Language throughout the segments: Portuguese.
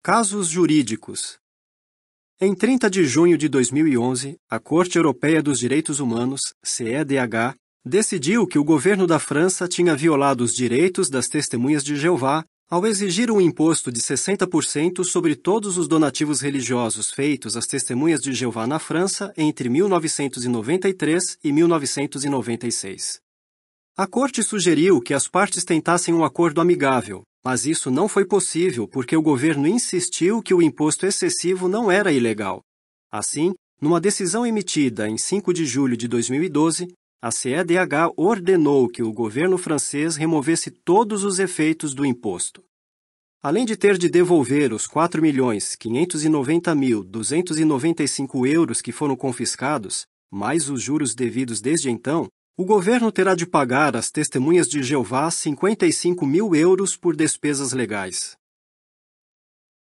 Casos jurídicos. Em 30 de junho de 2011, a Corte Europeia dos Direitos Humanos, CEDH, decidiu que o governo da França tinha violado os direitos das testemunhas de Jeová ao exigir um imposto de 60% sobre todos os donativos religiosos feitos às testemunhas de Jeová na França entre 1993 e 1996. A Corte sugeriu que as partes tentassem um acordo amigável, mas isso não foi possível porque o governo insistiu que o imposto excessivo não era ilegal. Assim, numa decisão emitida em 5 de julho de 2012, a CEDH ordenou que o governo francês removesse todos os efeitos do imposto. Além de ter de devolver os 4.590.295 euros que foram confiscados, mais os juros devidos desde então, o governo terá de pagar às testemunhas de Jeová 55 mil euros por despesas legais.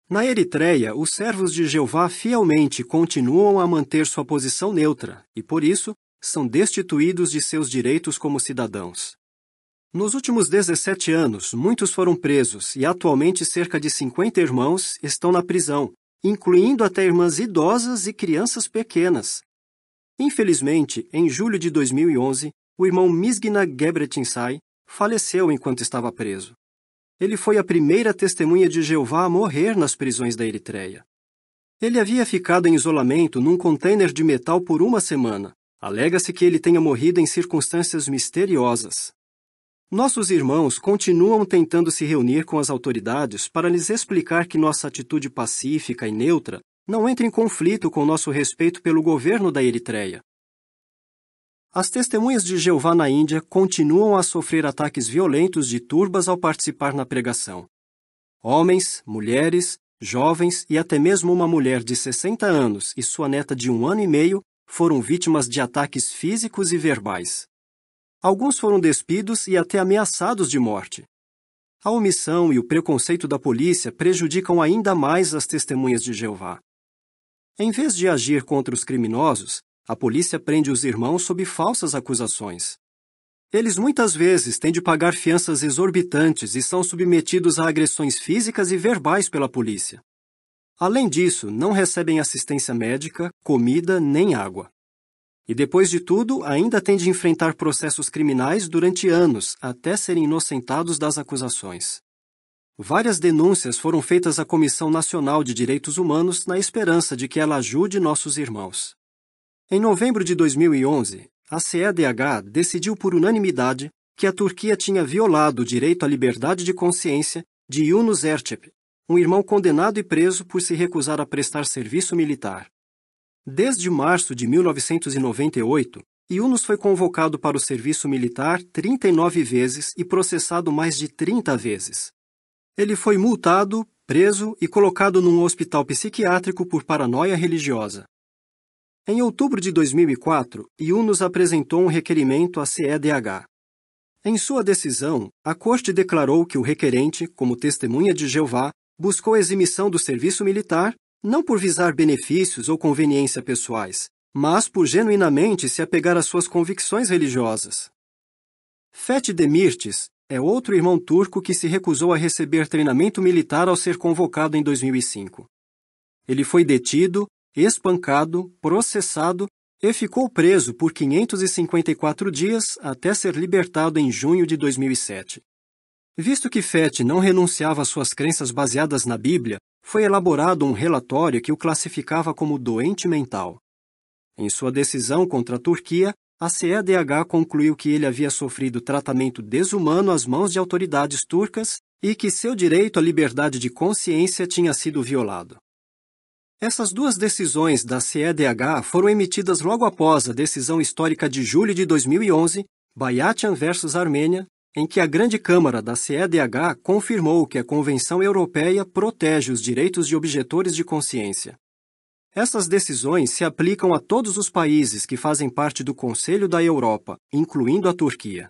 Na Eritreia, os servos de Jeová fielmente continuam a manter sua posição neutra e, por isso, são destituídos de seus direitos como cidadãos. Nos últimos 17 anos, muitos foram presos e atualmente cerca de 50 irmãos estão na prisão, incluindo até irmãs idosas e crianças pequenas. Infelizmente, em julho de 2011, o irmão Misgina Gebretinsai faleceu enquanto estava preso. Ele foi a primeira testemunha de Jeová a morrer nas prisões da Eritreia. Ele havia ficado em isolamento num container de metal por uma semana. Alega-se que ele tenha morrido em circunstâncias misteriosas. Nossos irmãos continuam tentando se reunir com as autoridades para lhes explicar que nossa atitude pacífica e neutra não entra em conflito com nosso respeito pelo governo da Eritreia. As testemunhas de Jeová na Índia continuam a sofrer ataques violentos de turbas ao participar na pregação. Homens, mulheres, jovens e até mesmo uma mulher de 60 anos e sua neta de 1 ano e meio foram vítimas de ataques físicos e verbais. Alguns foram despidos e até ameaçados de morte. A omissão e o preconceito da polícia prejudicam ainda mais as testemunhas de Jeová. Em vez de agir contra os criminosos, a polícia prende os irmãos sob falsas acusações. Eles muitas vezes têm de pagar fianças exorbitantes e são submetidos a agressões físicas e verbais pela polícia. Além disso, não recebem assistência médica, comida nem água. E depois de tudo, ainda têm de enfrentar processos criminais durante anos, até serem inocentados das acusações. Várias denúncias foram feitas à Comissão Nacional de Direitos Humanos na esperança de que ela ajude nossos irmãos. Em novembro de 2011, a CEDH decidiu por unanimidade que a Turquia tinha violado o direito à liberdade de consciência de Yunus Erçep, um irmão condenado e preso por se recusar a prestar serviço militar. Desde março de 1998, Yunus foi convocado para o serviço militar 39 vezes e processado mais de 30 vezes. Ele foi multado, preso e colocado num hospital psiquiátrico por paranoia religiosa. Em outubro de 2004, Yunus apresentou um requerimento à CEDH. Em sua decisão, a Corte declarou que o requerente, como testemunha de Jeová, buscou a eximição do serviço militar não por visar benefícios ou conveniência pessoais, mas por genuinamente se apegar às suas convicções religiosas. Fethi Demirtas é outro irmão turco que se recusou a receber treinamento militar ao ser convocado em 2005. Ele foi detido, espancado, processado e ficou preso por 554 dias até ser libertado em junho de 2007. Visto que Fethi não renunciava às suas crenças baseadas na Bíblia, foi elaborado um relatório que o classificava como doente mental. Em sua decisão contra a Turquia, a CEDH concluiu que ele havia sofrido tratamento desumano às mãos de autoridades turcas e que seu direito à liberdade de consciência tinha sido violado. Essas duas decisões da CEDH foram emitidas logo após a decisão histórica de julho de 2011, Bayatyan versus Armênia, em que a Grande Câmara da CEDH confirmou que a Convenção Europeia protege os direitos de objetores de consciência. Essas decisões se aplicam a todos os países que fazem parte do Conselho da Europa, incluindo a Turquia.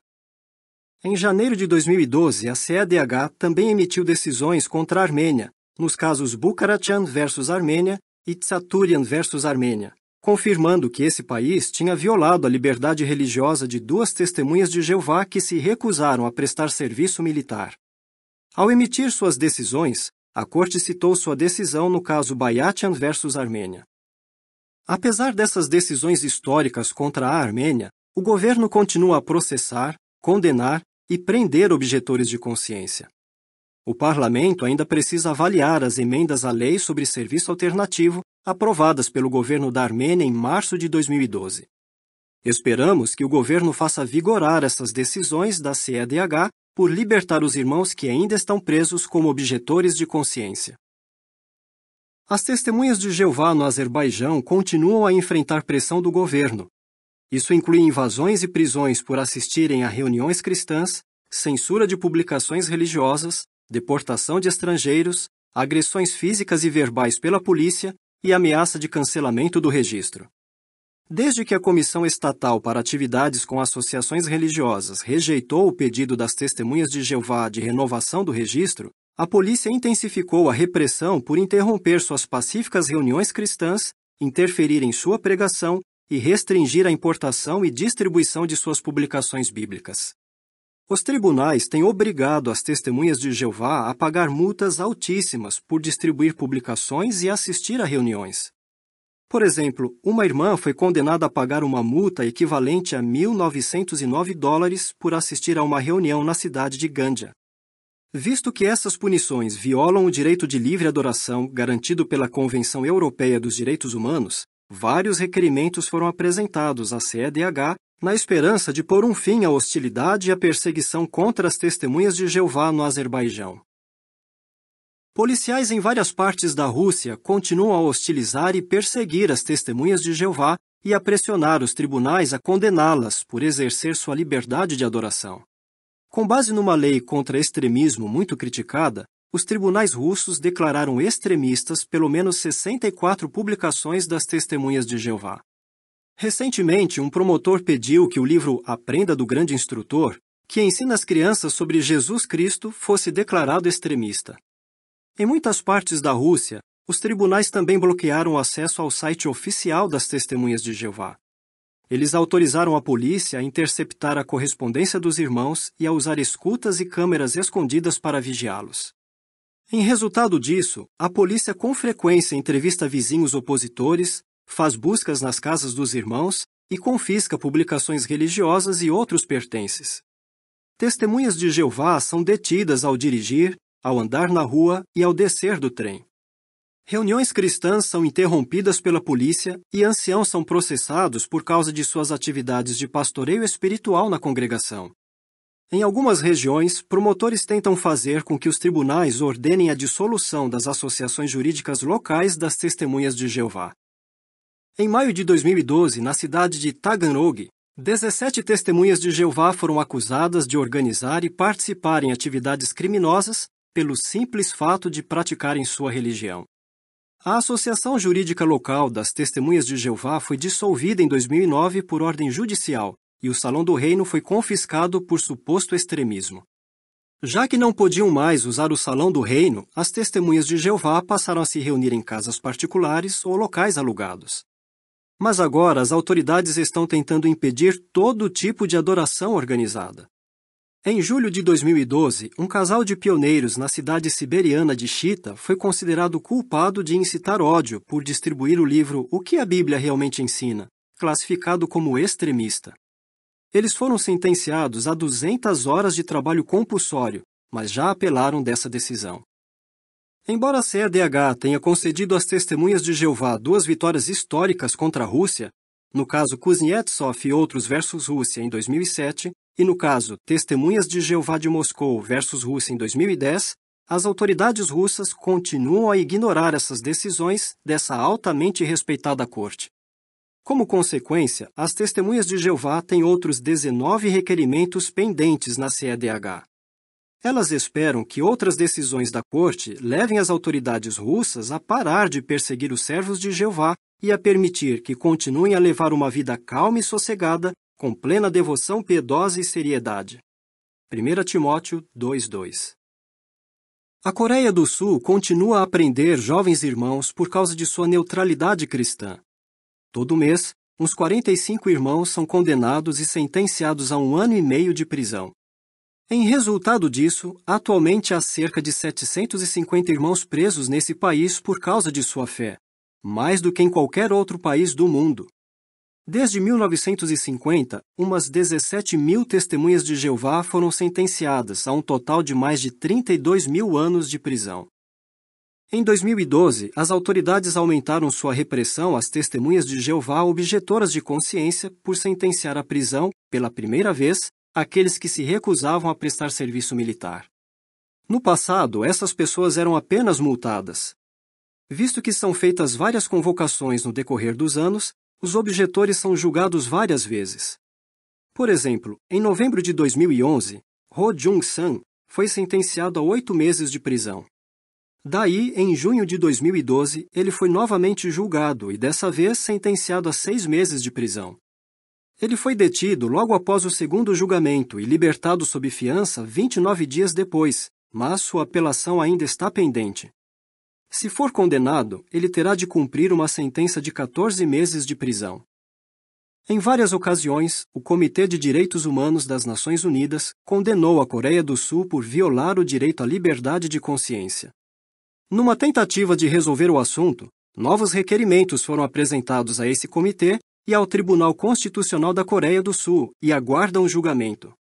Em janeiro de 2012, a CEDH também emitiu decisões contra a Armênia, nos casos Bukaratian versus Armênia e Tsaturian versus Armênia, confirmando que esse país tinha violado a liberdade religiosa de 2 testemunhas de Jeová que se recusaram a prestar serviço militar. Ao emitir suas decisões, A Corte citou sua decisão no caso Bayatyan versus Armênia. Apesar dessas decisões históricas contra a Armênia, o governo continua a processar, condenar e prender objetores de consciência. O parlamento ainda precisa avaliar as emendas à lei sobre serviço alternativo aprovadas pelo governo da Armênia em março de 2012. Esperamos que o governo faça vigorar essas decisões da CEDH por libertar os irmãos que ainda estão presos como objetores de consciência. As testemunhas de Jeová no Azerbaijão continuam a enfrentar pressão do governo. Isso inclui invasões e prisões por assistirem a reuniões cristãs, censura de publicações religiosas, deportação de estrangeiros, agressões físicas e verbais pela polícia e ameaça de cancelamento do registro. Desde que a Comissão Estatal para Atividades com Associações Religiosas rejeitou o pedido das Testemunhas de Jeová de renovação do registro, a polícia intensificou a repressão por interromper suas pacíficas reuniões cristãs, interferir em sua pregação e restringir a importação e distribuição de suas publicações bíblicas. Os tribunais têm obrigado as Testemunhas de Jeová a pagar multas altíssimas por distribuir publicações e assistir a reuniões. Por exemplo, uma irmã foi condenada a pagar uma multa equivalente a $1.909 por assistir a uma reunião na cidade de Gandia. Visto que essas punições violam o direito de livre adoração garantido pela Convenção Europeia dos Direitos Humanos, vários requerimentos foram apresentados à CEDH na esperança de pôr um fim à hostilidade e à perseguição contra as Testemunhas de Jeová no Azerbaijão. Policiais em várias partes da Rússia continuam a hostilizar e perseguir as Testemunhas de Jeová e a pressionar os tribunais a condená-las por exercer sua liberdade de adoração. Com base numa lei contra extremismo muito criticada, os tribunais russos declararam extremistas pelo menos 64 publicações das Testemunhas de Jeová. Recentemente, um promotor pediu que o livro A Prenda do Grande Instrutor, que ensina as crianças sobre Jesus Cristo, fosse declarado extremista. Em muitas partes da Rússia, os tribunais também bloquearam o acesso ao site oficial das Testemunhas de Jeová. Eles autorizaram a polícia a interceptar a correspondência dos irmãos e a usar escutas e câmeras escondidas para vigiá-los. Em resultado disso, a polícia com frequência entrevista vizinhos opositores, faz buscas nas casas dos irmãos e confisca publicações religiosas e outros pertences. Testemunhas de Jeová são detidas ao dirigir, ao andar na rua e ao descer do trem. Reuniões cristãs são interrompidas pela polícia e anciãos são processados por causa de suas atividades de pastoreio espiritual na congregação. Em algumas regiões, promotores tentam fazer com que os tribunais ordenem a dissolução das associações jurídicas locais das Testemunhas de Jeová. Em maio de 2012, na cidade de Taganrog, 17 testemunhas de Jeová foram acusadas de organizar e participar em atividades criminosas pelo simples fato de praticarem sua religião. A Associação Jurídica Local das Testemunhas de Jeová foi dissolvida em 2009 por ordem judicial e o Salão do Reino foi confiscado por suposto extremismo. Já que não podiam mais usar o Salão do Reino, as Testemunhas de Jeová passaram a se reunir em casas particulares ou locais alugados. Mas agora as autoridades estão tentando impedir todo tipo de adoração organizada. Em julho de 2012, um casal de pioneiros na cidade siberiana de Chita foi considerado culpado de incitar ódio por distribuir o livro O que a Bíblia realmente ensina, classificado como extremista. Eles foram sentenciados a 200 horas de trabalho compulsório, mas já apelaram dessa decisão. Embora a CEDH tenha concedido às Testemunhas de Jeová 2 vitórias históricas contra a Rússia, no caso Kuznetsov e outros versus Rússia em 2007, e no caso Testemunhas de Jeová de Moscou versus Rússia em 2010, as autoridades russas continuam a ignorar essas decisões dessa altamente respeitada corte. Como consequência, as Testemunhas de Jeová têm outros 19 requerimentos pendentes na CEDH. Elas esperam que outras decisões da corte levem as autoridades russas a parar de perseguir os servos de Jeová e a permitir que continuem a levar uma vida calma e sossegada, com plena devoção piedosa e seriedade. 1 Timóteo 2:2. A Coreia do Sul continua a prender jovens irmãos por causa de sua neutralidade cristã. Todo mês, uns 45 irmãos são condenados e sentenciados a 1 ano e meio de prisão. Em resultado disso, atualmente há cerca de 750 irmãos presos nesse país por causa de sua fé, mais do que em qualquer outro país do mundo. Desde 1950, umas 17 mil testemunhas de Jeová foram sentenciadas a um total de mais de 32 mil anos de prisão. Em 2012, as autoridades aumentaram sua repressão às testemunhas de Jeová objetoras de consciência por sentenciar à prisão, pela primeira vez, aqueles que se recusavam a prestar serviço militar. No passado, essas pessoas eram apenas multadas. Visto que são feitas várias convocações no decorrer dos anos, os objetores são julgados várias vezes. Por exemplo, em novembro de 2011, Ho Jung-san foi sentenciado a 8 meses de prisão. Daí, em junho de 2012, ele foi novamente julgado e dessa vez sentenciado a 6 meses de prisão. Ele foi detido logo após o segundo julgamento e libertado sob fiança 29 dias depois, mas sua apelação ainda está pendente. Se for condenado, ele terá de cumprir uma sentença de 14 meses de prisão. Em várias ocasiões, o Comitê de Direitos Humanos das Nações Unidas condenou a Coreia do Sul por violar o direito à liberdade de consciência. Numa tentativa de resolver o assunto, novos requerimentos foram apresentados a esse comitê e ao Tribunal Constitucional da Coreia do Sul e aguardam julgamento.